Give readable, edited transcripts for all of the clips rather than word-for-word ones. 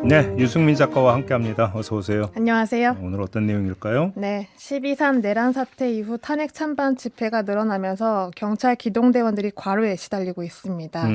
네, 유승민 작가와 함께합니다. 어서 오세요. 안녕하세요. 오늘 어떤 내용일까요? 네, 12.3 내란 사태 이후 탄핵 찬반 집회가 늘어나면서 경찰 기동대원들이 과로에 시달리고 있습니다.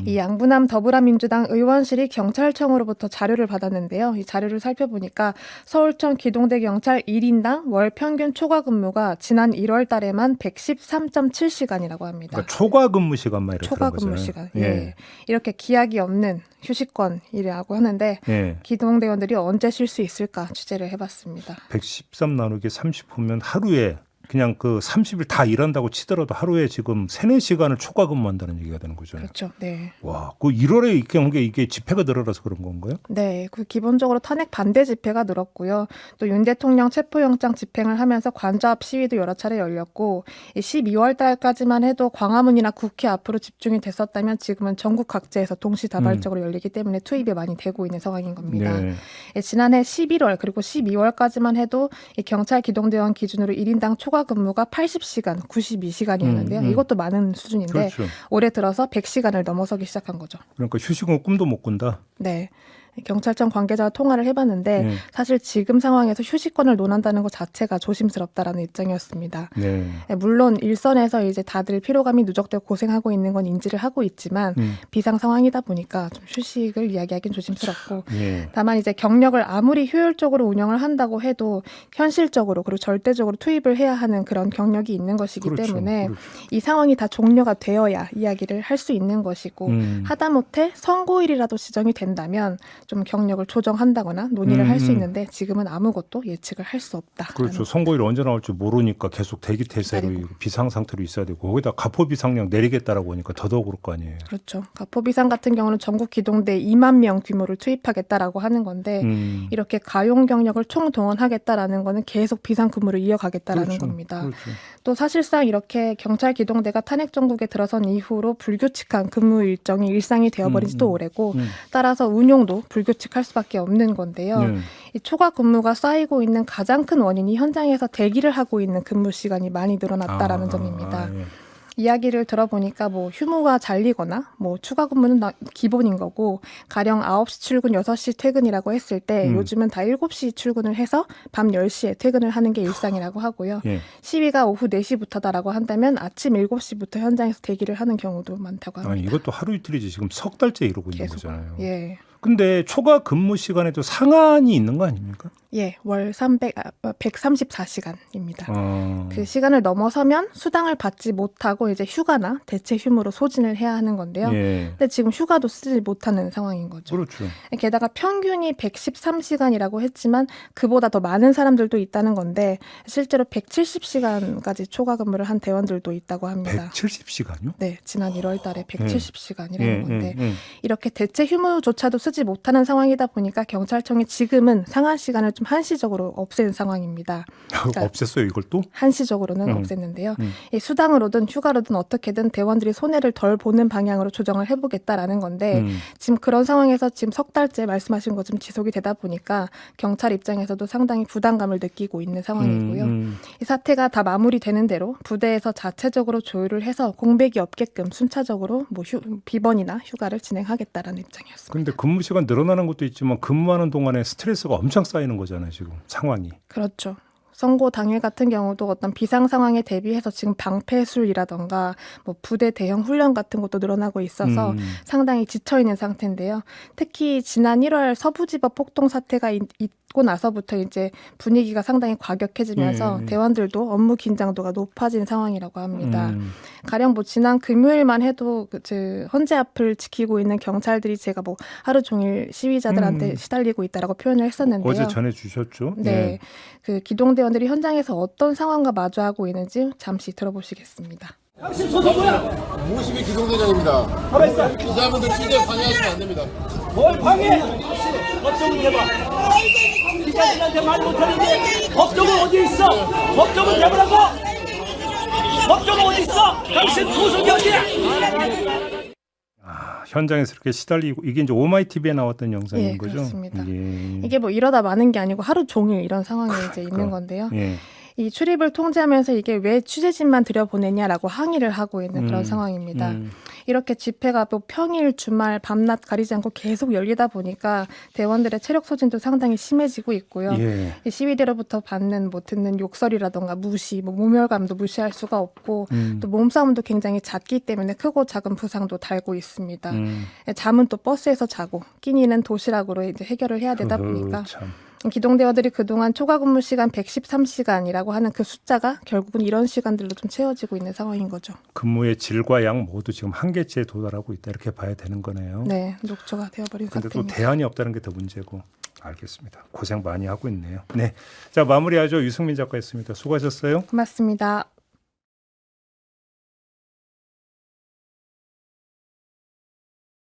이 양부남 더불어민주당 의원실이 경찰청으로부터 자료를 받았는데요. 이 자료를 살펴보니까 서울청 기동대 경찰 1인당 월 평균 초과 근무가 지난 1월 달에만 113.7시간이라고 합니다. 그러니까 초과 근무 시간만 이렇게 초과 들은 근무 거잖아요. 시간. 예. 이렇게 기약이 없는 휴식권이라고 하는데 예. 기동대원들이 언제 쉴 수 있을까 취재를 해봤습니다. 113 나누기 30 보면 하루에 그냥 그 30일 다 일한다고 치더라도 하루에 지금 3, 4시간을 초과 근무한다는 얘기가 되는 거죠. 그렇죠. 네. 와, 그 1월에 이게 집회가 늘어나서 그런 건가요? 네, 그 기본적으로 탄핵 반대 집회가 늘었고요. 또 윤 대통령 체포영장 집행을 하면서 관저 앞 시위도 여러 차례 열렸고 12월 달까지만 해도 광화문이나 국회 앞으로 집중이 됐었다면 지금은 전국 각지에서 동시다발적으로 열리기 때문에 투입이 많이 되고 있는 상황인 겁니다. 네. 지난해 11월 그리고 12월까지만 해도 이 경찰 기동대원 기준으로 1인당 초과 근무가 80시간, 92시간이었는데요. 이것도 많은 수준인데 그렇죠. 올해 들어서 100시간을 넘어서기 시작한 거죠. 그러니까 휴식은 꿈도 못 꾼다. 네. 경찰청 관계자와 통화를 해봤는데 사실 지금 상황에서 휴식권을 논한다는 것 자체가 조심스럽다라는 입장이었습니다. 네. 물론 일선에서 이제 다들 피로감이 누적되고 고생하고 있는 건 인지를 하고 있지만 비상 상황이다 보니까 좀 휴식을 이야기하기는 조심스럽고 예. 다만 이제 경력을 아무리 효율적으로 운영을 한다고 해도 현실적으로 그리고 절대적으로 투입을 해야 하는 그런 경력이 있는 것이기 그렇죠. 때문에 그렇죠. 이 상황이 다 종료가 되어야 이야기를 할 수 있는 것이고 하다못해 선고일이라도 지정이 된다면 좀 경력을 조정한다거나 논의를 할 수 있는데 지금은 아무것도 예측을 할 수 없다. 그렇죠. 선고일 언제 나올지 모르니까 계속 대기 태세로 비상 상태로 있어야 되고 거기다 가포 비상령 내리겠다라고 하니까 더더욱 그럴 거 아니에요. 그렇죠. 가포 비상 같은 경우는 전국 기동대 2만 명 규모를 투입하겠다라고 하는 건데 이렇게 가용 경력을 총동원하겠다라는 거는 계속 비상 근무를 이어가겠다라는 그렇죠. 겁니다. 그렇죠. 또 사실상 이렇게 경찰 기동대가 탄핵 정국에 들어선 이후로 불규칙한 근무 일정이 일상이 되어버린 지도 오래고 따라서 운용도 불규칙할 수밖에 없는 건데요. 이 초과 근무가 쌓이고 있는 가장 큰 원인이 현장에서 대기를 하고 있는 근무 시간이 많이 늘어났다라는 점입니다. 예. 이야기를 들어보니까 뭐 휴무가 잘리거나 뭐 추가 근무는 기본인 거고 가령 9시 출근 6시 퇴근이라고 했을 때 요즘은 다 7시 출근을 해서 밤 10시에 퇴근을 하는 게 일상이라고 하고요. 예. 시위가 오후 4시부터다라고 한다면 아침 7시부터 현장에서 대기를 하는 경우도 많다고 합니다. 아니 이것도 하루 이틀이지 지금 석 달째 이러고 있는 계속. 거잖아요. 예. 근데 초과 근무 시간에도 상한이 있는 거 아닙니까? 예, 월 134시간입니다. 어. 그 시간을 넘어서면 수당을 받지 못하고 이제 휴가나 대체 휴무로 소진을 해야 하는 건데요. 예. 근데 지금 휴가도 쓰지 못하는 상황인 거죠. 그렇죠. 게다가 평균이 113시간이라고 했지만 그보다 더 많은 사람들도 있다는 건데 실제로 170시간까지 초과 근무를 한 대원들도 있다고 합니다. 170시간요? 네, 지난 1월 달에 170시간이라는 건데 이렇게 대체 휴무조차도 쓰지 못하는 상황이다 보니까 경찰청이 지금은 상한 시간을 좀 한시적으로 없앤 상황입니다. 그러니까 없앴어요 이걸 또? 한시적으로는 없앴는데요. 이 수당으로든 휴가로든 어떻게든 대원들이 손해를 덜 보는 방향으로 조정을 해보겠다라는 건데 지금 그런 상황에서 지금 석 달째 말씀하신 것처럼 지속이 되다 보니까 경찰 입장에서도 상당히 부담감을 느끼고 있는 상황이고요. 이 사태가 다 마무리되는 대로 부대에서 자체적으로 조율을 해서 공백이 없게끔 순차적으로 뭐 비번이나 휴가를 진행하겠다라는 입장이었습니다. 근데 근무 시간 늘어나는 것도 있지만 근무하는 동안에 스트레스가 엄청 쌓이는 거잖아요 지금 상황이. 그렇죠. 선고 당일 같은 경우도 어떤 비상 상황에 대비해서 지금 방패술이라던가 뭐 부대 대형 훈련 같은 것도 늘어나고 있어서 상당히 지쳐 있는 상태인데요. 특히 지난 1월 서부지법 폭동 사태가 있고 나서부터 이제 분위기가 상당히 과격해지면서 대원들도 업무 긴장도가 높아진 상황이라고 합니다. 가령 뭐 지난 금요일만 해도 그 헌재 앞을 지키고 있는 경찰들이 제가 뭐 하루 종일 시위자들한테 시달리고 있다라고 표현을 했었는데요. 어제 전해 주셨죠? 네, 그 기동대원들이 현장에서 어떤 상황과 마주하고 있는지 잠시 들어보시겠습니다. 당신 소속 뭐야? 52 기동대장입니다. 가만있어. 기자분들 취재 방해하시면 안 됩니다. 뭘 방해? 법정을 해봐. 기자들한테 말 못하는데 법정은 어디 있어? 법정은 해보라고. 법정은 어디 있어? 당신 소속이 어디야? 현장에서 이렇게 시달리고 이게 이제 오마이TV에 나왔던 영상인 예, 거죠? 그렇습니다. 예. 이게 뭐 이러다 마는 게 아니고 하루 종일 이런 상황이 이제 그러니까. 있는 건데요. 예. 이 출입을 통제하면서 이게 왜 취재진만 들여보내냐라고 항의를 하고 있는 그런 상황입니다. 이렇게 집회가 또 평일, 주말, 밤낮 가리지 않고 계속 열리다 보니까 대원들의 체력 소진도 상당히 심해지고 있고요. 예. 이 시위대로부터 받는 뭐 듣는 욕설이라던가 무시, 뭐 모멸감도 무시할 수가 없고 또 몸싸움도 굉장히 잦기 때문에 크고 작은 부상도 달고 있습니다. 잠은 또 버스에서 자고 끼니는 도시락으로 이제 해결을 해야 되다 보니까 참. 기동대원들이 그동안 초과 근무 시간 113시간이라고 하는 그 숫자가 결국은 이런 시간들로 좀 채워지고 있는 상황인 거죠. 근무의 질과 양 모두 지금 한계치에 도달하고 있다 이렇게 봐야 되는 거네요. 네, 녹초가 되어버린 근데 또 상태입니다. 대안이 없다는 게 더 문제고. 알겠습니다. 고생 많이 하고 있네요. 네, 자 마무리하죠. 유승민 작가였습니다. 수고하셨어요. 고맙습니다.